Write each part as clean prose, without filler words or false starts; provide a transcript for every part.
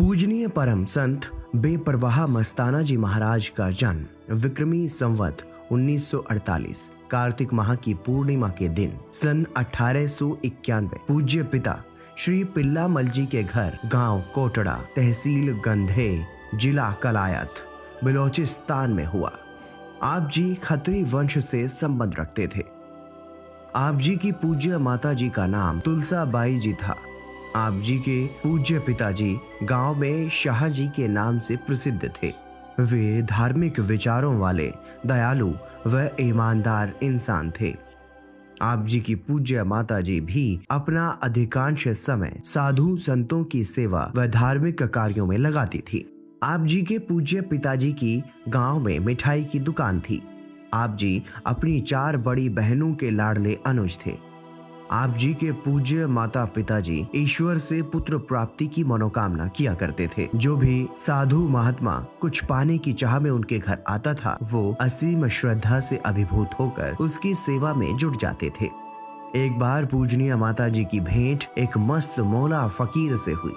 पूजनीय परम संत बेपरवाह मस्ताना जी महाराज का जन्म विक्रमी संवत 1948 कार्तिक माह की पूर्णिमा के दिन सन 1891 पूज्य पिता श्री पिल्लामल जी के घर गांव कोटड़ा तहसील गंधे जिला कलायत बलोचिस्तान में हुआ। आप जी खत्री वंश से संबंध रखते थे। आप जी की पूज्य माता जी का नाम तुलसाबाई जी था। आप जी के पूज्य पिताजी गांव में शाह जी के नाम से प्रसिद्ध थे। वे धार्मिक विचारों वाले दयालु व ईमानदार इंसान थे। आप जी की पूज्य माता जी भी अपना अधिकांश समय साधु संतों की सेवा व धार्मिक कार्यों में लगाती थी। आप जी के पूज्य पिताजी की गांव में मिठाई की दुकान थी। आप जी अपनी 4 बड़ी बहनों के लाडले अनुज थे। आप जी के पूज्य माता पिताजी ईश्वर से पुत्र प्राप्ति की मनोकामना किया करते थे। जो भी साधु महात्मा कुछ पाने की चाह में उनके घर आता था, वो असीम श्रद्धा से अभिभूत होकर उसकी सेवा में जुट जाते थे। एक बार पूजनीय माता जी की भेंट एक मस्त मौला फकीर से हुई।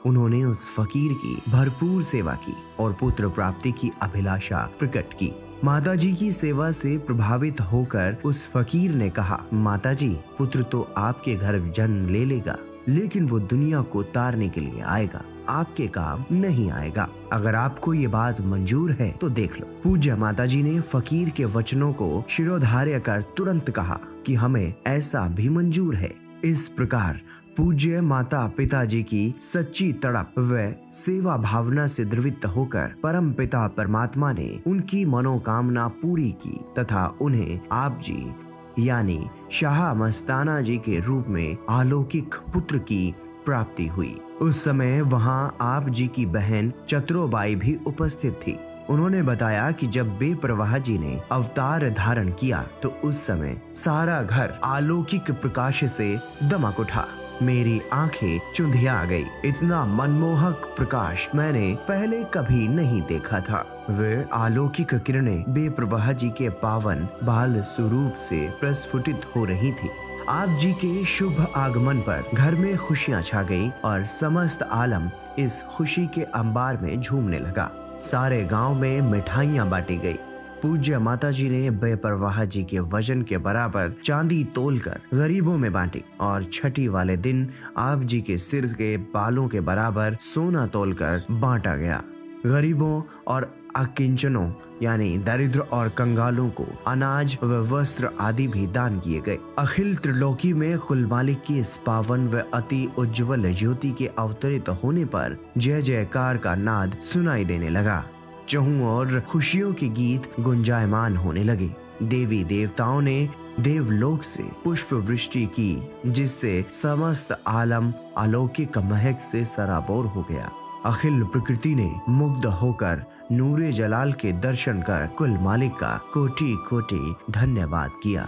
उन्होंने उस फकीर की भरपूर सेवा की और पुत्र प्राप्ति की अभिलाषा प्रकट की। माता जी की सेवा से प्रभावित होकर उस फकीर ने कहा, माता जी, पुत्र तो आपके घर जन्म ले लेगा, लेकिन वो दुनिया को तारने के लिए आएगा, आपके काम नहीं आएगा। अगर आपको ये बात मंजूर है तो देख लो। पूज्य माता जी ने फकीर के वचनों को शिरोधार्य कर तुरंत कहा कि हमें ऐसा भी मंजूर है। इस प्रकार पूज्य माता पिताजी की सच्ची तड़प व सेवा भावना से द्रवित होकर परम पिता परमात्मा ने उनकी मनोकामना पूरी की तथा उन्हें आप जी यानी शाह मस्ताना जी के रूप में अलौकिक पुत्र की प्राप्ति हुई। उस समय वहां आप जी की बहन चतुरोबाई भी उपस्थित थी। उन्होंने बताया कि जब बेपरवाह जी ने अवतार धारण किया तो उस समय सारा घर अलौकिक प्रकाश से दमक उठा। मेरी आंखें चुंधिया गई। इतना मनमोहक प्रकाश मैंने पहले कभी नहीं देखा था। वे अलौकिक किरणें बेपरवाह जी के पावन बाल स्वरूप से प्रस्फुटित हो रही थी। आप जी के शुभ आगमन पर घर में खुशियां छा गई और समस्त आलम इस खुशी के अंबार में झूमने लगा। सारे गांव में मिठाइयां बांटी गई। पूज्य माता जी ने बेपरवाह जी के वजन के बराबर चांदी तोलकर गरीबों में बांटी और छठी वाले दिन आप जी के सिर के बालों के बराबर सोना तोलकर बांटा गया। गरीबों और अकिंचनों यानी दरिद्र और कंगालों को अनाज व वस्त्र आदि भी दान किए गए। अखिल त्रिलोकी में कुल मालिक की इस पावन व अति उज्जवल ज्योति के अवतरित होने पर जय जयकार का नाद सुनाई देने लगा। चहुं और खुशियों के गीत गुंजायमान होने लगे। देवी देवताओं ने देवलोक से पुष्प वृष्टि की, जिससे समस्त आलम अलौकिक महक से सराबोर हो गया। अखिल प्रकृति ने मुग्ध होकर नूरे जलाल के दर्शन कर कुल मालिक का कोटि कोटि धन्यवाद किया।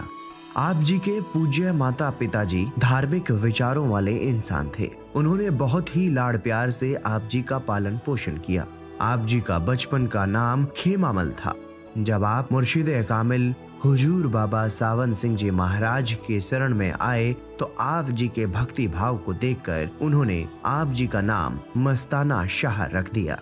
आप जी के पूज्य माता पिताजी धार्मिक विचारों वाले इंसान थे। उन्होंने बहुत ही लाड़ प्यार से आप जी का पालन पोषण किया। आप जी का बचपन का नाम खेमामल था। जब आप मुर्शिद कामिल हुजूर बाबा सावन सिंह जी महाराज के शरण में आए तो आप जी के भक्ति भाव को देखकर उन्होंने आप जी का नाम मस्ताना शाह रख दिया।